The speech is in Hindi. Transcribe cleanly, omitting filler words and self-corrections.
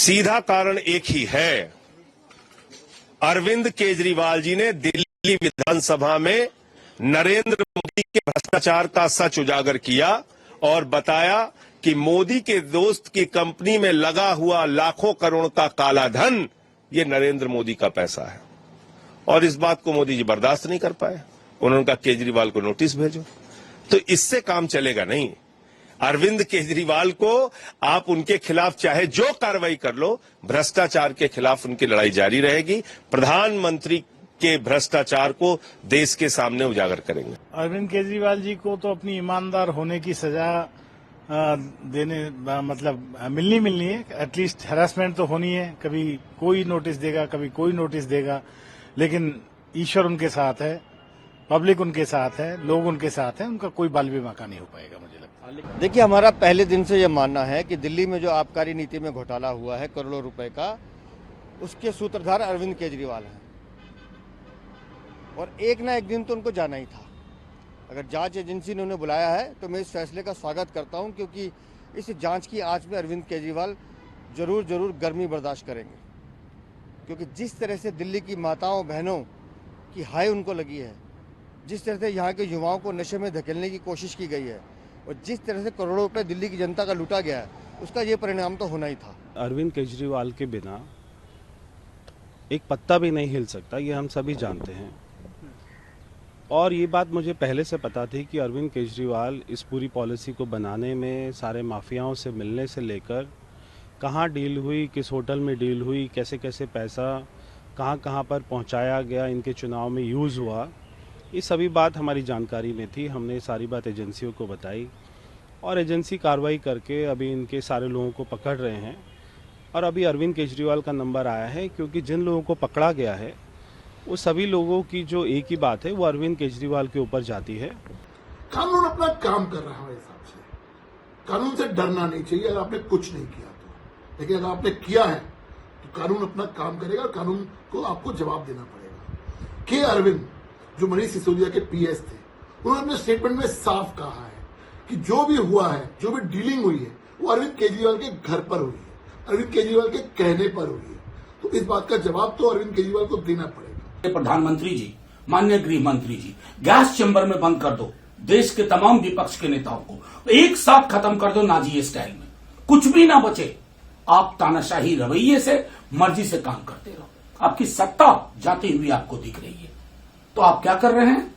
सीधा कारण एक ही है। अरविंद केजरीवाल जी ने दिल्ली विधानसभा में नरेंद्र मोदी के भ्रष्टाचार का सच उजागर किया और बताया कि मोदी के दोस्त की कंपनी में लगा हुआ लाखों करोड़ का काला धन ये नरेंद्र मोदी का पैसा है। और इस बात को मोदी जी बर्दाश्त नहीं कर पाए। उन्होंने कहा केजरीवाल को नोटिस भेजो। तो इससे काम चलेगा नहीं। अरविंद केजरीवाल को आप उनके खिलाफ चाहे जो कार्रवाई कर लो, भ्रष्टाचार के खिलाफ उनकी लड़ाई जारी रहेगी। प्रधानमंत्री के भ्रष्टाचार को देश के सामने उजागर करेंगे। अरविंद केजरीवाल जी को तो अपनी ईमानदार होने की सजा मिलनी है। एटलीस्ट हैरेसमेंट तो होनी है। कभी कोई नोटिस देगा, कभी कोई नोटिस देगा, लेकिन ईश्वर उनके साथ है, पब्लिक उनके साथ है, लोग उनके साथ हैं। उनका कोई बाल भी बाका नहीं हो पाएगा, मुझे लगता है। देखिए, हमारा पहले दिन से यह मानना है कि दिल्ली में जो आबकारी नीति में घोटाला हुआ है करोड़ों रुपए का, उसके सूत्रधार अरविंद केजरीवाल हैं और एक ना एक दिन तो उनको जाना ही था। अगर जांच एजेंसी ने उन्हें बुलाया है तो मैं इस फैसले का स्वागत करता हूं, क्योंकि इस जांच की आंच में अरविंद केजरीवाल जरूर गर्मी बर्दाश्त करेंगे। क्योंकि जिस तरह से दिल्ली की माताओं बहनों की हाय उनको लगी है, जिस तरह से यहाँ के युवाओं को नशे में धकेलने की कोशिश की गई है और जिस तरह से करोड़ों रुपए दिल्ली की जनता का लूटा गया है, उसका ये परिणाम तो होना ही था। अरविंद केजरीवाल के बिना एक पत्ता भी नहीं हिल सकता, ये हम सभी जानते हैं। और ये बात मुझे पहले से पता थी कि अरविंद केजरीवाल इस पूरी पॉलिसी को बनाने में सारे माफियाओं से मिलने से लेकर कहाँ डील हुई, किस होटल में डील हुई, कैसे कैसे पैसा कहाँ पर पहुँचाया गया, इनके चुनाव में यूज़ हुआ, ये सभी बात हमारी जानकारी में थी। हमने सारी बात एजेंसियों को बताई और एजेंसी कार्रवाई करके अभी इनके सारे लोगों को पकड़ रहे हैं। और अभी अरविंद केजरीवाल का नंबर आया है, क्योंकि जिन लोगों को पकड़ा गया है वो सभी लोगों की जो एक ही बात है वो अरविंद केजरीवाल के ऊपर जाती है। कानून अपना काम कर रहा है हमारे हिसाब से। कानून से डरना नहीं चाहिए अगर आपने कुछ नहीं किया तो, लेकिन अगर आपने किया है तो कानून अपना काम करेगा और कानून को आपको जवाब देना पड़ेगा। के अरविंद जो मनीष सिसोदिया के पीएस थे, उन्होंने अपने स्टेटमेंट में साफ कहा है कि जो भी हुआ है, जो भी डीलिंग हुई है, वो अरविंद केजरीवाल के घर पर हुई है, अरविंद केजरीवाल के कहने पर हुई है। तो इस बात का जवाब तो अरविंद केजरीवाल को देना पड़ेगा। प्रधानमंत्री जी, माननीय गृह मंत्री जी, गैस चैम्बर में बंद कर दो देश के तमाम विपक्ष के नेताओं को, एक साथ खत्म कर दो नाजी स्टाइल में, कुछ भी ना बचे। आप तानाशाही रवैये से मर्जी से काम करते रहो। आपकी सत्ता जाती हुई आपको दिख रही है, तो आप क्या कर रहे हैं?